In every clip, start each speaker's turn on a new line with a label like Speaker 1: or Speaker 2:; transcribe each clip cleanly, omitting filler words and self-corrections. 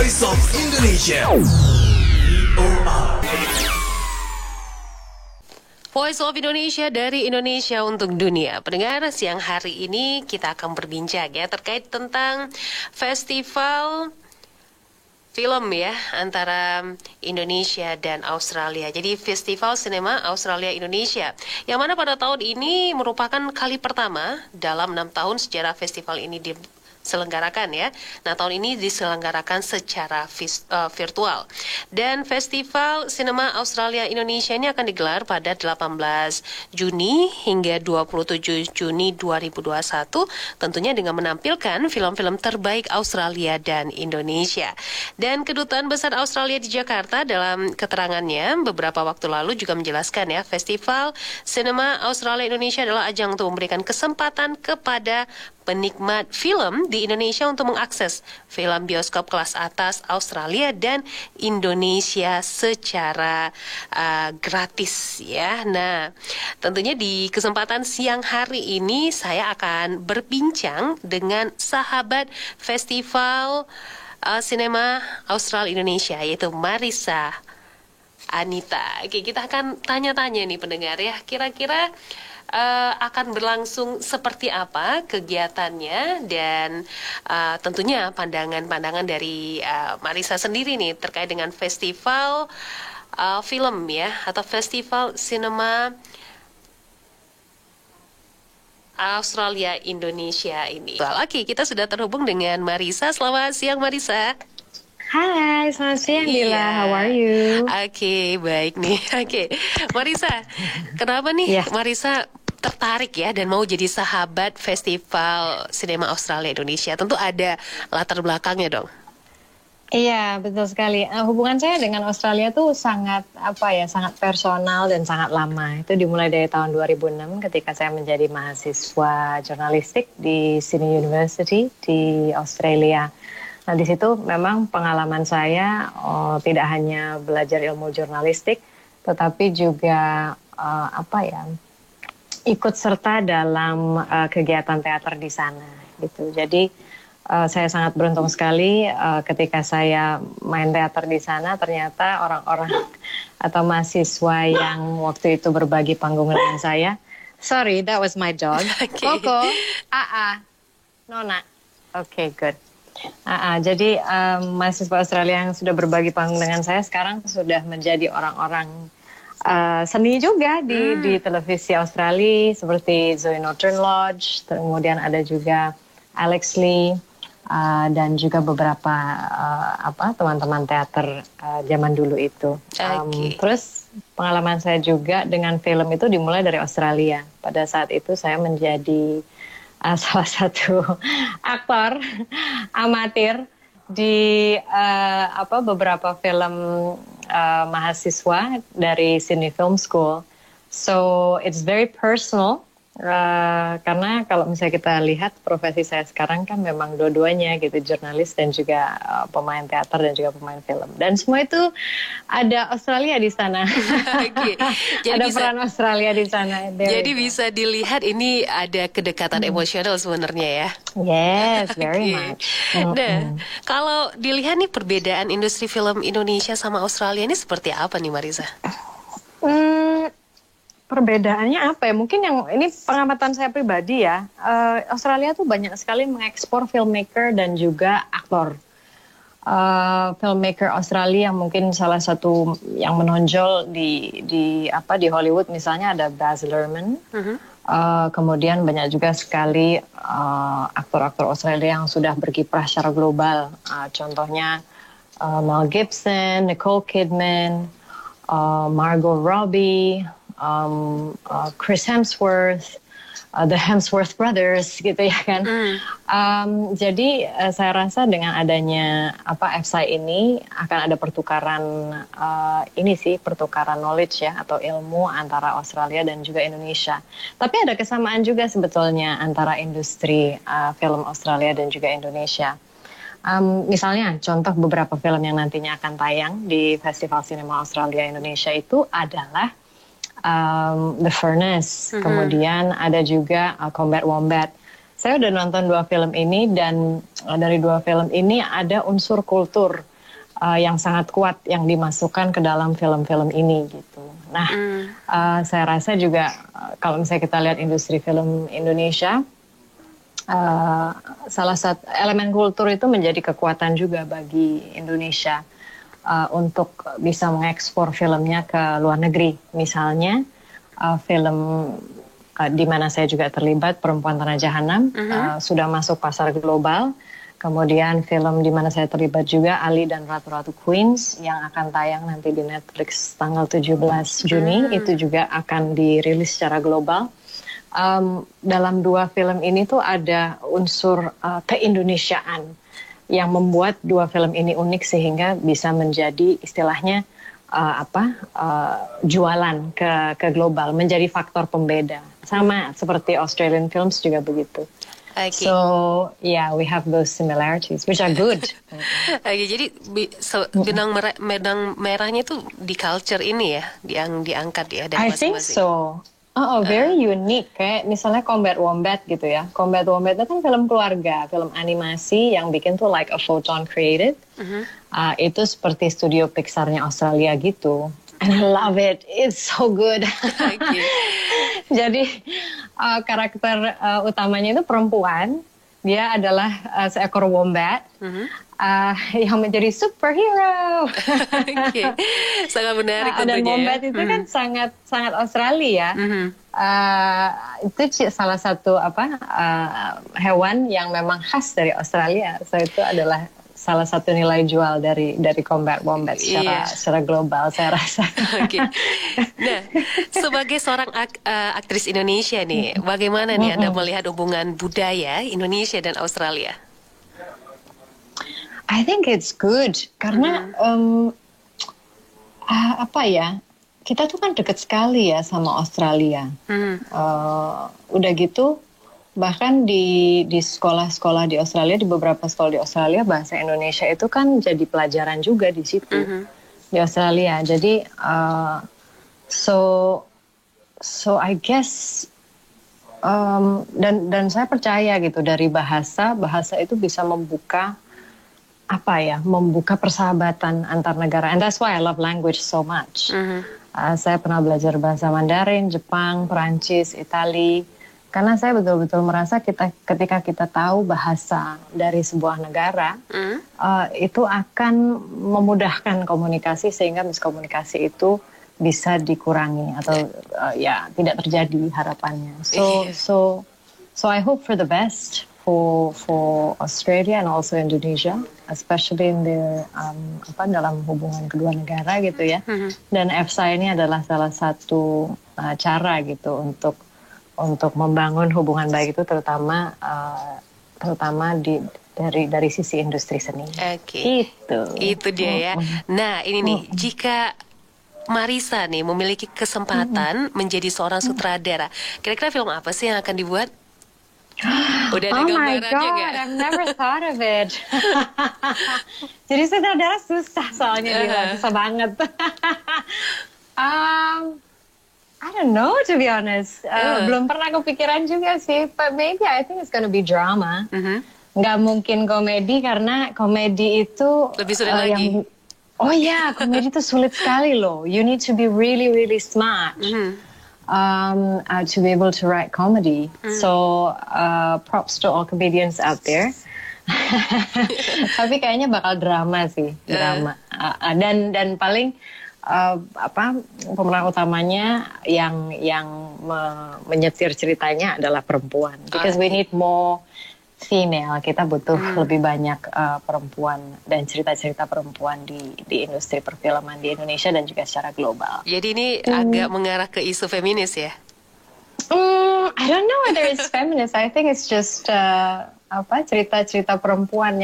Speaker 1: Voice of Indonesia. VOA.
Speaker 2: Voice of Indonesia dari Indonesia untuk dunia. Pendengar, siang hari ini kita akan berbincang ya terkait tentang festival film ya antara Indonesia dan Australia. Jadi Festival Sinema Australia Indonesia yang mana pada tahun ini merupakan kali pertama dalam 6 tahun sejarah festival ini diselenggarakan ya. Nah, tahun ini diselenggarakan secara virtual. Dan Festival Sinema Australia Indonesia ini akan digelar pada 18 Juni hingga 27 Juni 2021, tentunya dengan menampilkan film-film terbaik Australia dan Indonesia. Dan Kedutaan Besar Australia di Jakarta dalam keterangannya beberapa waktu lalu juga menjelaskan ya, Festival Sinema Australia Indonesia adalah ajang untuk memberikan kesempatan kepada penikmat film di Indonesia untuk mengakses film bioskop kelas atas Australia dan Indonesia secara gratis ya. Nah, tentunya di kesempatan siang hari ini saya akan berbincang dengan sahabat Festival Sinema Australia Indonesia, yaitu Marissa Anita. Oke, kita akan tanya-tanya nih pendengar ya, kira-kira akan berlangsung seperti apa kegiatannya dan tentunya pandangan-pandangan dari Marissa sendiri nih terkait dengan festival film ya atau festival sinema Australia Indonesia ini. Oke, kita sudah terhubung dengan Marissa. Selamat siang Marissa.
Speaker 3: Hai, selamat siang Dila. How are you?
Speaker 2: Oke, baik nih. Oke, Marissa, kenapa nih Marissa tertarik ya dan mau jadi sahabat Festival Sinema Australia Indonesia? Tentu ada latar belakangnya dong.
Speaker 3: Iya, betul sekali. Hubungan saya dengan Australia tuh sangat sangat personal dan sangat lama. Itu dimulai dari tahun 2006 ketika saya menjadi mahasiswa jurnalistik di Sydney University di Australia. Nah, di situ memang pengalaman saya tidak hanya belajar ilmu jurnalistik, tetapi juga ikut serta dalam kegiatan teater di sana gitu. Jadi saya sangat beruntung sekali ketika saya main teater di sana, ternyata orang-orang atau mahasiswa yang waktu itu berbagi panggung dengan saya. Sorry, that was my dog. Koko, Nona. Okay, good. Jadi mahasiswa Australia yang sudah berbagi panggung dengan saya sekarang sudah menjadi orang-orang seni juga di televisi Australia seperti Zoe Norton Lodge, kemudian ada juga Alex Lee dan juga beberapa teman-teman teater zaman dulu itu. Terus pengalaman saya juga dengan film itu dimulai dari Australia. Pada saat itu saya menjadi salah satu aktor amatir di beberapa film mahasiswa dari Sydney Film School. So it's very personal karena kalau misalnya kita lihat profesi saya sekarang kan memang dua-duanya gitu, jurnalis dan juga pemain teater dan juga pemain film. Dan semua itu ada Australia di sana. Jadi ada peran Australia di sana.
Speaker 2: Jadi bisa dilihat ini ada kedekatan emosional sebenarnya ya.
Speaker 3: Yes, very much.
Speaker 2: Nah, kalau dilihat nih perbedaan industri film Indonesia sama Australia ini seperti apa nih Marissa?
Speaker 3: Perbedaannya apa ya? Mungkin yang ini pengamatan saya pribadi ya. Australia tuh banyak sekali mengekspor filmmaker dan juga aktor. Filmmaker Australia yang mungkin salah satu yang menonjol di Hollywood misalnya ada Baz Luhrmann. Kemudian banyak juga sekali aktor-aktor Australia yang sudah berkiprah secara global. Contohnya Mel Gibson, Nicole Kidman, Margot Robbie, Chris Hemsworth, the Hemsworth Brothers gitu ya kan. Jadi saya rasa dengan adanya FSI ini akan ada pertukaran pertukaran knowledge ya atau ilmu antara Australia dan juga Indonesia. Tapi ada kesamaan juga sebetulnya antara industri film Australia dan juga Indonesia. Misalnya contoh beberapa film yang nantinya akan tayang di Festival Sinema Australia Indonesia itu adalah The Furnace, kemudian ada juga Combat Wombat. Saya udah nonton 2 film ini dan dari 2 film ini ada unsur kultur yang sangat kuat yang dimasukkan ke dalam film-film ini gitu. Nah, saya rasa juga kalau misalnya kita lihat industri film Indonesia, salah satu elemen kultur itu menjadi kekuatan juga bagi Indonesia untuk bisa mengekspor filmnya ke luar negeri. Misalnya film di mana saya juga terlibat, Perempuan Tanah Jahanam, sudah masuk pasar global. Kemudian film di mana saya terlibat juga, Ali dan Ratu-Ratu Queens, yang akan tayang nanti di Netflix tanggal 17 Juni, itu juga akan dirilis secara global. Dalam dua film ini tuh ada unsur keindonesiaan yang membuat dua film ini unik sehingga bisa menjadi istilahnya jualan ke global, menjadi faktor pembeda. Sama seperti Australian films juga begitu.
Speaker 2: Okay.
Speaker 3: So yeah, we have those similarities, which are good.
Speaker 2: Okay, jadi benang merahnya itu di culture ini ya, yang diangkat ya dari
Speaker 3: I think
Speaker 2: masing-masing.
Speaker 3: so. Very unique. Kayak misalnya Combat Wombat gitu ya. Combat Wombat itu kan film keluarga, film animasi yang bikin tuh like a Photon Created. Itu seperti studio Pixar-nya Australia gitu. And I love it. It's so good.
Speaker 2: Okay.
Speaker 3: Jadi karakter utamanya itu perempuan. Dia adalah seekor wombat yang menjadi superhero.
Speaker 2: Okay. Sangat menarik tentunya.
Speaker 3: Dan wombat itu kan sangat Australia. Itu salah satu hewan yang memang khas dari Australia. So itu adalah salah satu nilai jual dari Combat Wombat secara global, saya rasa.
Speaker 2: Oke. Nah, sebagai seorang aktris Indonesia nih, bagaimana nih Anda melihat hubungan budaya Indonesia dan Australia?
Speaker 3: I think it's good karena kita tuh kan deket sekali ya sama Australia. Udah gitu. Bahkan di sekolah-sekolah di Australia, di beberapa sekolah di Australia, bahasa Indonesia itu kan jadi pelajaran juga di situ, di Australia. Jadi, so I guess, dan saya percaya gitu, dari bahasa itu bisa membuka persahabatan antar negara. And that's why I love language so much. Saya pernah belajar bahasa Mandarin, Jepang, Perancis, Itali. Karena saya betul-betul merasa ketika kita tahu bahasa dari sebuah negara, itu akan memudahkan komunikasi sehingga miskomunikasi itu bisa dikurangi atau tidak terjadi harapannya. So I hope for the best for Australia and also Indonesia, especially in the dalam hubungan kedua negara gitu ya. Dan EFSA ini adalah salah satu cara gitu untuk membangun hubungan baik itu terutama dari sisi industri seni.
Speaker 2: Oke. Itu dia ya. Nah, ini nih, jika Marissa nih memiliki kesempatan menjadi seorang sutradara, kira-kira film apa sih yang akan dibuat? Udah ada gambarannya nggak?
Speaker 3: Oh my God, I've never thought of it. Jadi sutradara susah soalnya, susah banget. I don't know, to be honest. Belum pernah kepikiran juga sih. But maybe I think it's gonna be drama. Nggak mungkin komedi karena komedi itu
Speaker 2: lebih sulit lagi.
Speaker 3: Komedi itu sulit sekali loh. You need to be really, really smart to be able to write comedy. So props to all comedians out there. Tapi kayaknya bakal drama sih, drama. Dan paling pemeran utamanya yang menyetir ceritanya adalah perempuan. Because we need more female. Kita butuh lebih banyak perempuan dan cerita-cerita perempuan di industri perfilman di Indonesia dan juga secara global.
Speaker 2: Jadi ini agak mengarah ke isu feminis ya?
Speaker 3: I don't know whether it's feminist. I think it's just cerita-cerita perempuan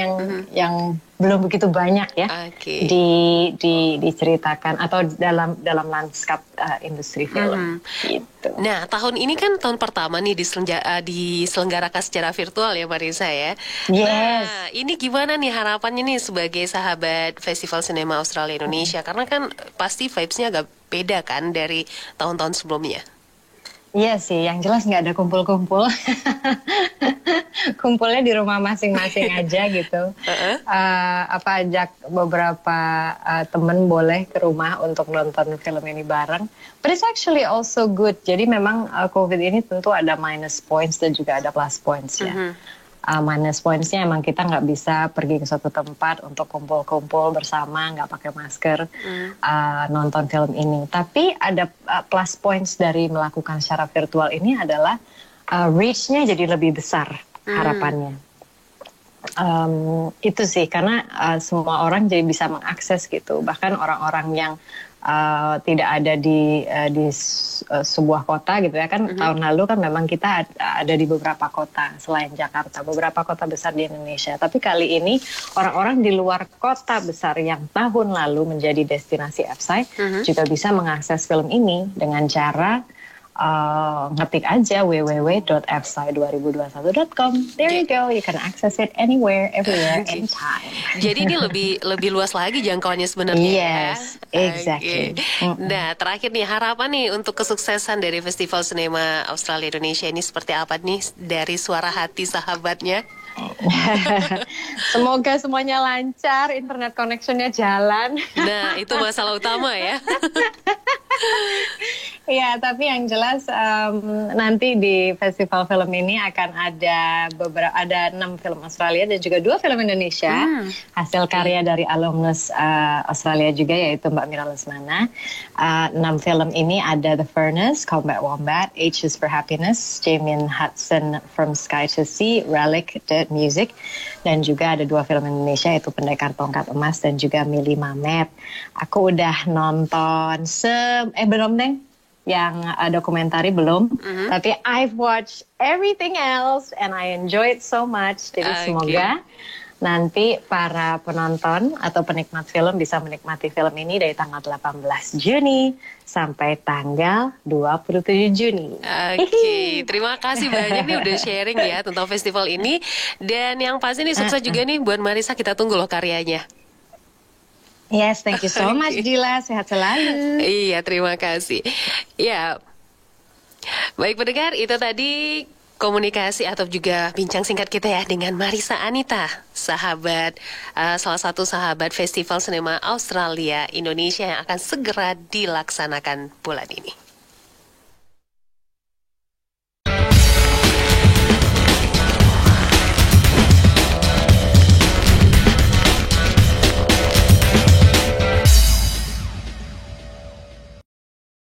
Speaker 3: yang belum begitu banyak ya diceritakan atau dalam lanskap industri film. Gitu.
Speaker 2: Nah, tahun ini kan tahun pertama nih diselenggarakan secara virtual ya Marissa ya.
Speaker 3: Yes.
Speaker 2: Nah, ini gimana nih harapannya nih sebagai sahabat Festival Sinema Australia Indonesia? Karena kan pasti vibes-nya agak beda kan dari tahun-tahun sebelumnya.
Speaker 3: Iya sih, yang jelas nggak ada kumpul-kumpul. Kumpulnya di rumah masing-masing aja gitu. Apa ajak beberapa temen boleh ke rumah untuk nonton film ini bareng. But it's actually also good. Jadi memang COVID ini tentu ada minus points dan juga ada plus points ya. Minus pointsnya emang kita nggak bisa pergi ke suatu tempat untuk kumpul-kumpul bersama, nggak pakai masker, nonton film ini. Tapi ada plus points dari melakukan secara virtual ini adalah reach-nya jadi lebih besar harapannya. Itu sih karena semua orang jadi bisa mengakses gitu. Bahkan orang-orang yang tidak ada di sebuah kota gitu ya kan. Tahun lalu kan memang kita ada di beberapa kota selain Jakarta, beberapa kota besar di Indonesia. Tapi kali ini orang-orang di luar kota besar yang tahun lalu menjadi destinasi Fsci juga bisa mengakses film ini dengan cara ngetik aja www.fsci2021.com. There you go, you can access it anywhere, everywhere, anytime.
Speaker 2: Jadi ini lebih luas lagi jangkauannya sebenarnya.
Speaker 3: Yes, exactly.
Speaker 2: Nah, terakhir nih harapan nih untuk kesuksesan dari Festival Sinema Australia Indonesia ini seperti apa nih dari suara hati sahabatnya?
Speaker 3: Semoga semuanya lancar, internet connectionnya jalan.
Speaker 2: Nah, itu masalah utama ya.
Speaker 3: Ya, tapi yang jelas nanti di festival film ini akan ada 6 film Australia dan juga 2 film Indonesia, hasil karya dari alumnus Australia juga yaitu Mbak Mira Lesmana. 6 film ini ada The Furnace, Combat Wombat, H is for Happiness, Jamie Hudson From Sky to Sea, Relic, Dead Music, dan juga ada 2 film Indonesia yaitu Pendekar Tongkat Emas dan juga Mili Mamet. Aku udah nonton belum deng. Yang dokumentari belum, tapi I've watched everything else and I enjoyed so much. Jadi semoga nanti para penonton atau penikmat film bisa menikmati film ini dari tanggal 18 Juni sampai tanggal 27 Juni.
Speaker 2: Oke, terima kasih banyak nih udah sharing ya tentang festival ini. Dan yang pasti nih sukses juga nih buat Marissa, kita tunggu loh karyanya.
Speaker 3: Yes, thank you so much Dila, sehat selalu.
Speaker 2: Iya, terima kasih. Ya, baik pendengar, itu tadi komunikasi atau juga bincang singkat kita ya dengan Marissa Anita, sahabat, salah satu sahabat Festival Sinema Australia Indonesia yang akan segera dilaksanakan bulan ini.